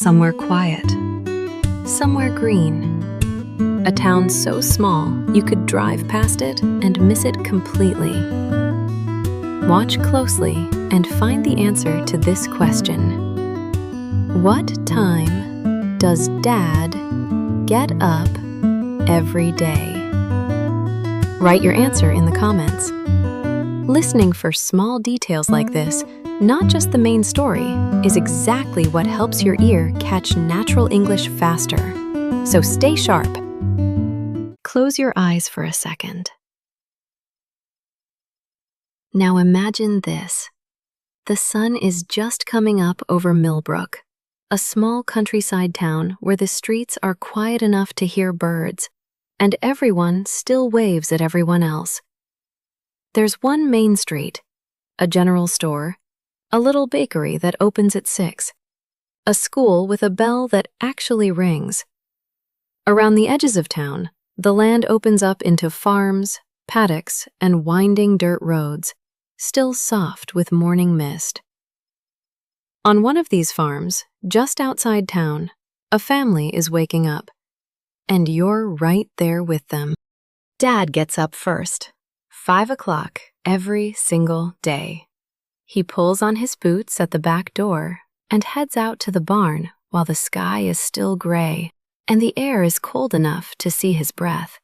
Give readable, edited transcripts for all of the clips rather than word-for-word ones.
somewhere quiet, somewhere green. A town so small you could drive past it and miss it completely. Watch closely and find the answer to this question. What time does Dad get up every day? Write your answer in the comments. Listening for small details like this, not just the main story, is exactly what helps your ear catch natural English faster. So stay sharp. Close your eyes for a second. Now imagine this. The sun is just coming up over Milbrook, a small countryside town where the streets are quiet enough to hear birds, and everyone still waves at everyone else. There's one main street, a general store, a little bakery that opens at 6, a school with a bell that actually rings. Around the edges of town, the land opens up into farms, paddocks, and winding dirt roads, still soft with morning mist. On one of these farms, just outside town, a family is waking up, and you're right there with them. Dad gets up first, 5 o'clock every single day. He pulls on his boots at the back door and heads out to the barn while the sky is still gray and the air is cold enough to see his breath.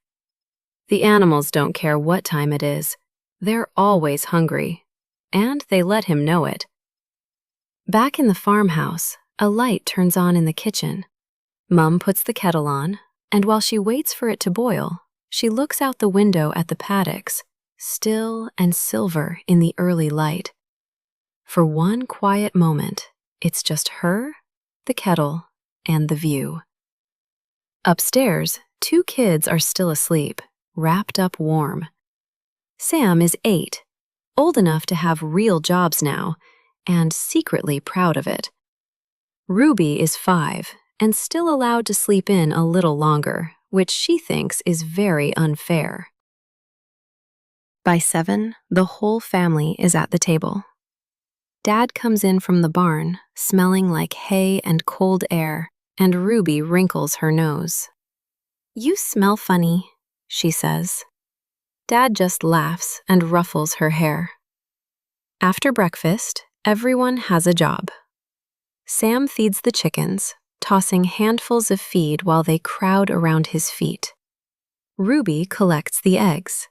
The animals don't care what time it is. They're always hungry, and they let him know it. Back in the farmhouse, a light turns on in the kitchen. Mom puts the kettle on, and while she waits for it to boil, she looks out the window at the paddocks, still and silver in the early light. For one quiet moment, it's just her, the kettle, and the view. Upstairs, 2 kids are still asleep, wrapped up warm. Sam is 8, old enough to have real jobs now, and secretly proud of it. Ruby is 5, and still allowed to sleep in a little longer, which she thinks is very unfair. By 7, the whole family is at the table. Dad comes in from the barn, smelling like hay and cold air, and Ruby wrinkles her nose. "You smell funny," she says. Dad just laughs and ruffles her hair. After breakfast, everyone has a job. Sam feeds the chickens, tossing handfuls of feed while they crowd around his feet. Ruby collects the eggs,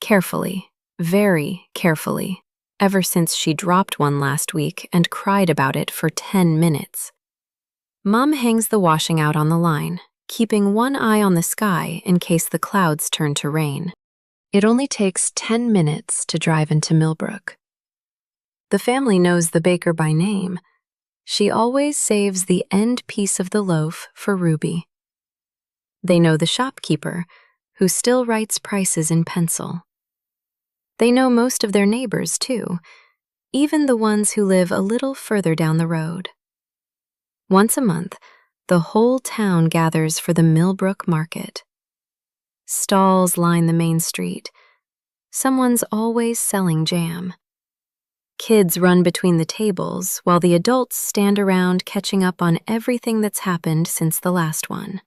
carefully, very carefully, ever since she dropped one last week and cried about it for 10 minutes. Mom hangs the washing out on the line, keeping one eye on the sky in case the clouds turn to rain. It only takes 10 minutes to drive into Milbrook. The family knows the baker by name. She always saves the end piece of the loaf for Ruby. They know the shopkeeper, who still writes prices in pencil. They know most of their neighbors, too, even the ones who live a little further down the road. Once a month, the whole town gathers for the Milbrook market. Stalls line the main street. Someone's always selling jam. Kids run between the tables while the adults stand around catching up on everything that's happened since the last one.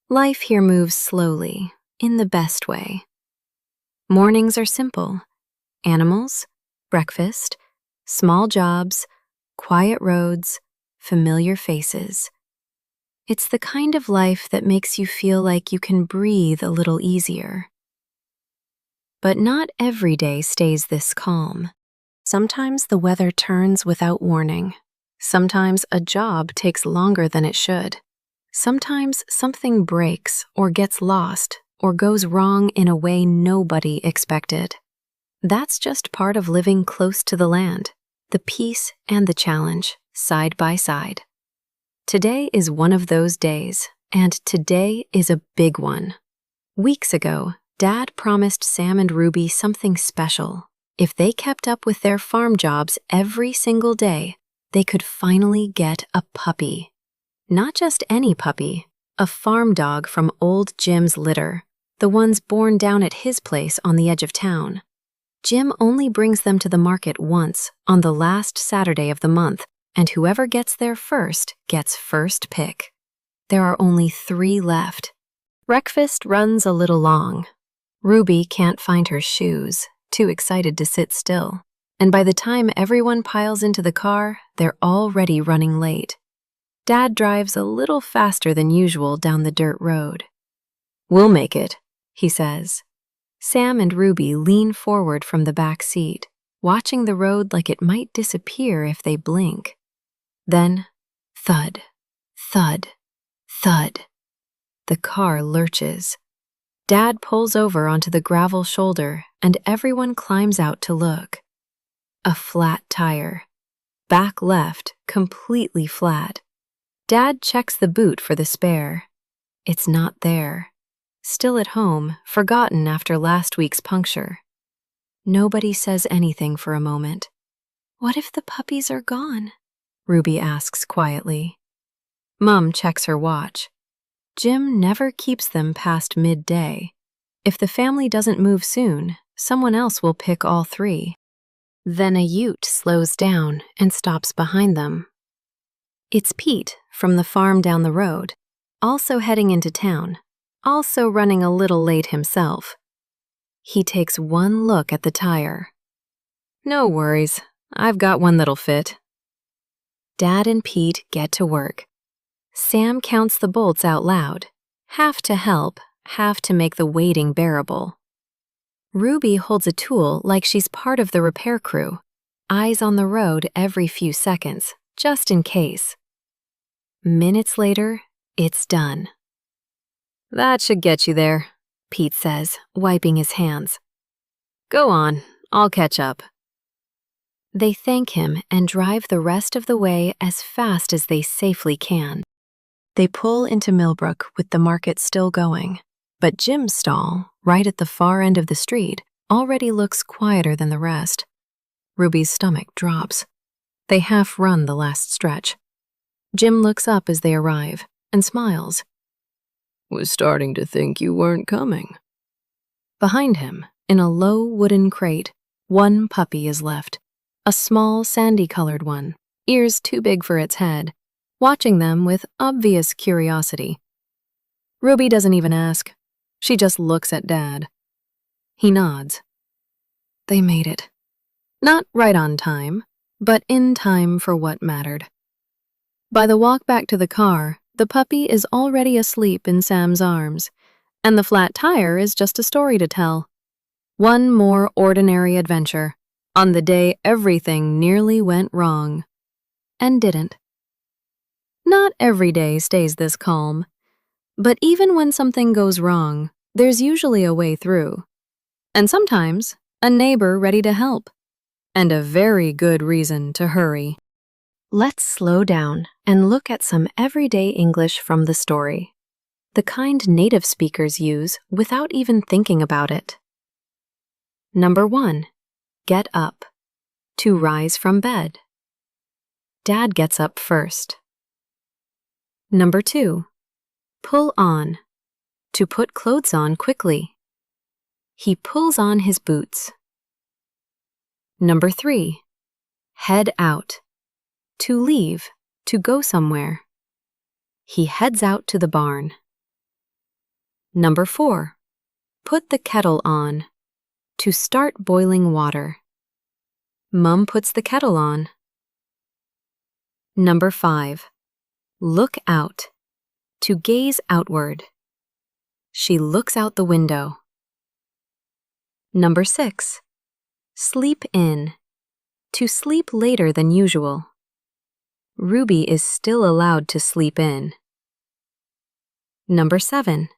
Life here moves slowly, in the best way. Mornings are simple. Animals, breakfast, small jobs, quiet roads, familiar faces. It's the kind of life that makes you feel like you can breathe a little easier. But not every day stays this calm. Sometimes the weather turns without warning. Sometimes a job takes longer than it should. Sometimes something breaks or gets lost or goes wrong in a way nobody expected. That's just part of living close to the land, the peace and the challenge, side by side. Today is one of those days, and today is a big one. Weeks ago, Dad promised Sam and Ruby something special. If they kept up with their farm jobs every single day, they could finally get a puppy. Not just any puppy, a farm dog from old Jim's litter, the ones born down at his place on the edge of town. Jim only brings them to the market once, on the last Saturday of the month, and whoever gets there first gets first pick. There are only 3 left. Breakfast runs a little long. Ruby can't find her shoes, too excited to sit still. And by the time everyone piles into the car, they're already running late. Dad drives a little faster than usual down the dirt road. "We'll make it," he says. Sam and Ruby lean forward from the back seat, watching the road like it might disappear if they blink. Then, thud, thud, thud. The car lurches. Dad pulls over onto the gravel shoulder, and everyone climbs out to look. A flat tire. Back left, completely flat. Dad checks the boot for the spare. It's not there. Still at home, forgotten after last week's puncture. Nobody says anything for a moment. "What if the puppies are gone?" Ruby asks quietly. Mom checks her watch. Jim never keeps them past midday. If the family doesn't move soon, someone else will pick all 3. Then a ute slows down and stops behind them. It's Pete from the farm down the road, also heading into town, also running a little late himself. He takes one look at the tire. "No worries, I've got one that'll fit." Dad and Pete get to work. Sam counts the bolts out loud, half to help, half to make the waiting bearable. Ruby holds a tool like she's part of the repair crew, eyes on the road every few seconds, just in case. Minutes later, it's done. "That should get you there," Pete says, wiping his hands. "Go on, I'll catch up." They thank him and drive the rest of the way as fast as they safely can. They pull into Milbrook with the market still going, but Jim's stall, right at the far end of the street, already looks quieter than the rest. Ruby's stomach drops. They half run the last stretch. Jim looks up as they arrive and smiles. "Was starting to think you weren't coming." Behind him, in a low wooden crate, one puppy is left, a small sandy-colored one, ears too big for its head, watching them with obvious curiosity. Ruby doesn't even ask. She just looks at Dad. He nods. They made it. Not right on time, but in time for what mattered. By the walk back to the car, the puppy is already asleep in Sam's arms, and the flat tire is just a story to tell. One more ordinary adventure, on the day everything nearly went wrong. And didn't. Not every day stays this calm, but even when something goes wrong, there's usually a way through. And sometimes, a neighbor ready to help. And a very good reason to hurry. Let's slow down and look at some everyday English from the story. The kind native speakers use without even thinking about it. Number 1, get up. To rise from bed. Dad gets up first. Number 2, pull on. To put clothes on quickly. He pulls on his boots. Number 3, head out. To leave, to go somewhere. He heads out to the barn. Number 4, put the kettle on. To start boiling water. Mum puts the kettle on. Number 5, look out. To gaze outward. She looks out the window. Number 6, sleep in. To sleep later than usual. Ruby is still allowed to sleep in. Number 7,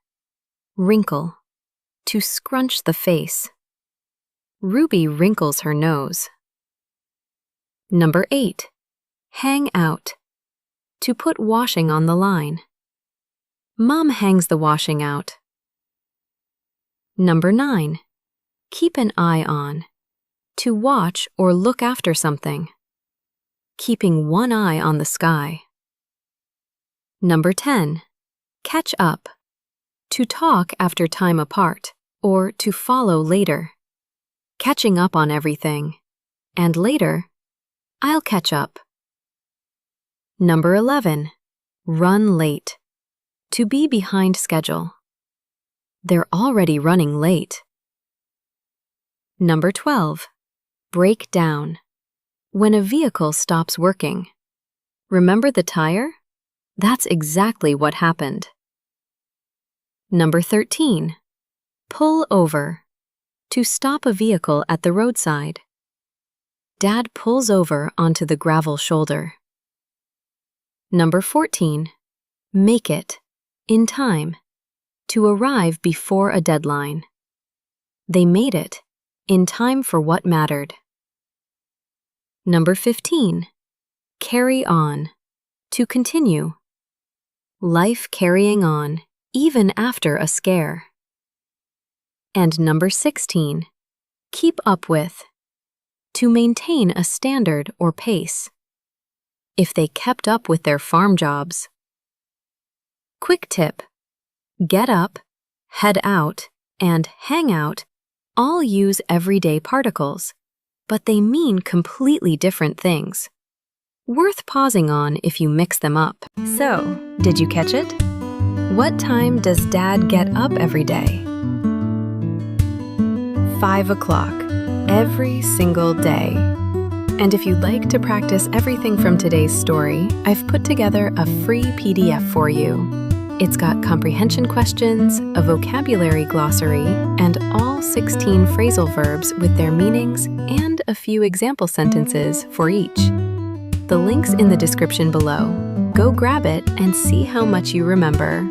wrinkle. To scrunch the face. Ruby wrinkles her nose. Number 8, hang out. To put washing on the line. Mom hangs the washing out. Number 9, keep an eye on. To watch or look after something. Keeping one eye on the sky. Number 10, catch up. To talk after time apart, or to follow later. Catching up on everything. And later, I'll catch up. Number 11. Run late. To be behind schedule. They're already running late. Number 12. Break down. When a vehicle stops working. Remember the tire? That's exactly what happened. Number 13. Pull over. To stop a vehicle at the roadside. Dad pulls over onto the gravel shoulder. Number 14. Make it. In time. To arrive before a deadline. They made it. In time for what mattered. Number 15. Carry on. To continue. Life carrying on, even after a scare. And number 16. Keep up with. To maintain a standard or pace. If they kept up with their farm jobs. Quick tip. Get up, head out, and hang out all use everyday particles, but they mean completely different things. Worth pausing on if you mix them up. So, did you catch it? What time does Dad get up every day? 5 o'clock, every single day. And if you'd like to practice everything from today's story, I've put together a free PDF for you. It's got comprehension questions, a vocabulary glossary, and all 16 phrasal verbs with their meanings and a few example sentences for each. The link's in the description below. Go grab it and see how much you remember.